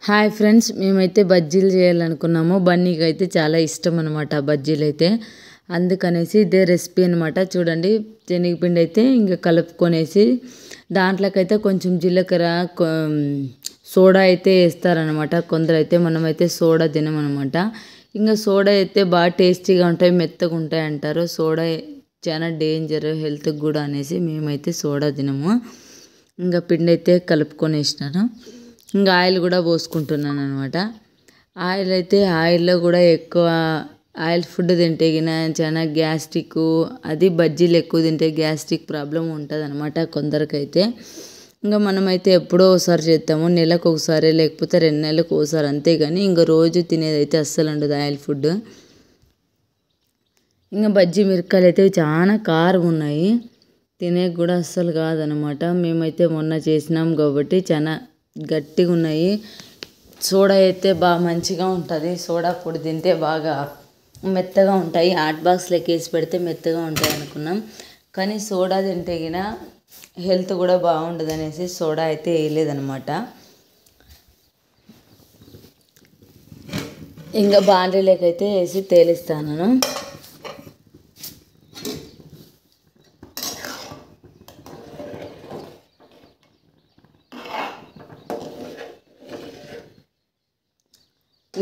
Hi friends, మేమైతే బజ్జీలు చేయాలనుకున్నాము. బన్నీకి అయితే చాలా ఇష్టం అనమాట బజ్జీలు అయితే. అందుకనేసి ఇదే రెసిపీ అనమాట. చూడండి, శనగపిండి అయితే ఇంకా కలుపుకొనేసి దాంట్లోకైతే కొంచెం జీలకర్ర, సోడా అయితే వేస్తారనమాట. కొందరైతే మనమైతే సోడా తినమనమాట. ఇంకా సోడా అయితే బాగా టేస్టీగా ఉంటాయి, మెత్తగా ఉంటాయి అంటారు. సోడా చాలా డేంజర్ హెల్త్కి కూడా అనేసి మేమైతే సోడా తినము. ఇంకా పిండి అయితే కలుపుకొనేసినాను. ఇంకా ఆయిల్ కూడా పోసుకుంటున్నాను అనమాట. ఆయిల్ అయితే ఆయిల్లో కూడా ఎక్కువ ఆయిల్ ఫుడ్ తింటే గిన చాలా గ్యాస్ట్రిక్, అది బజ్జీలు ఎక్కువ తింటే గ్యాస్ట్రిక్ ప్రాబ్లం ఉంటుంది అనమాట కొందరికైతే. ఇంకా మనమైతే ఎప్పుడో ఒకసారి చేస్తాము, నెలకు ఒకసారి లేకపోతే 2 నెలలకు ఒకసారి, అంతేగాని ఇంకా రోజు తినేదైతే అస్సలు ఉండదు ఆయిల్ ఫుడ్. ఇంకా బజ్జీ మిరపకాయలు అయితే చాలా కారం ఉన్నాయి, తినేకి కూడా అస్సలు కాదనమాట. మేమైతే మొన్న చేసినాం కాబట్టి చాలా గట్టిగా ఉన్నాయి. సోడా అయితే బాగా మంచిగా ఉంటుంది, సోడా పొడి తింటే బాగా మెత్తగా ఉంటాయి. హాట్ బాక్స్లోకి వేసి పెడితే మెత్తగా ఉంటాయి అనుకున్నాం, కానీ సోడా తింటే గిన హెల్త్ కూడా బాగుండదు అనేసి సోడా అయితే వేయలేదనమాట. ఇంకా బాండీలోకైతే వేసి తేలిస్తాను.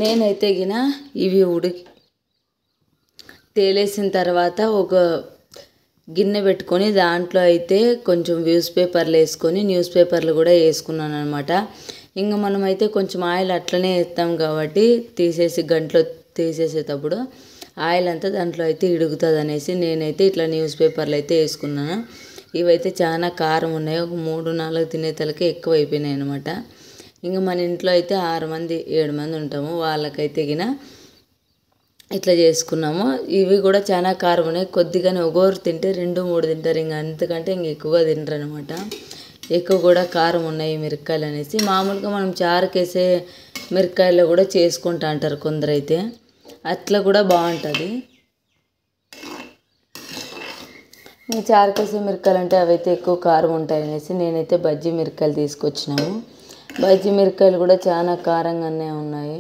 నేనైతే గిన ఇవి తేలేసిన తర్వాత ఒక గిన్నె పెట్టుకొని దాంట్లో అయితే కొంచెం న్యూస్ పేపర్లు వేసుకొని, న్యూస్ పేపర్లు కూడా వేసుకున్నాను అనమాట. ఇంకా మనమైతే కొంచెం ఆయిల్ అట్లనే వేస్తాం కాబట్టి తీసేసి గంటలో తీసేసేటప్పుడు ఆయిల్ అంతా దాంట్లో అయితే ఇడుగుతుంది అనేసి నేనైతే ఇట్లా న్యూస్ పేపర్లు అయితే వేసుకున్నాను. ఇవైతే చాలా కారం ఉన్నాయి, ఒక 3-4 తినేతలకే ఎక్కువ అయిపోయినాయి అనమాట. ఇంకా మన ఇంట్లో అయితే 6 మంది 7 మంది ఉంటాము, వాళ్ళకైతే గిన ఇట్లా చేసుకున్నాము. ఇవి కూడా చాలా కారం ఉన్నాయి, కొద్దిగానే ఒకరు తింటే 2-3 తింటారు, ఇంకా అంతకంటే ఇంక ఎక్కువగా తింటారు అనమాట. ఎక్కువ కూడా కారం ఉన్నాయి మిరపకాయలు అనేసి. మామూలుగా మనం చారుకేసే మిరపకాయలు కూడా చేసుకుంటా అంటారు కొందరైతే, అట్లా కూడా బాగుంటుంది. ఇంకా చారుకేసే మిరపకాయలు అంటే అవైతే ఎక్కువ కారం ఉంటాయి అనేసి నేనైతే బజ్జీ మిరపకాయలు తీసుకొచ్చినాము. బజ్జీ మిరపకాయలు కూడా చాలా కారంగానే ఉన్నాయి.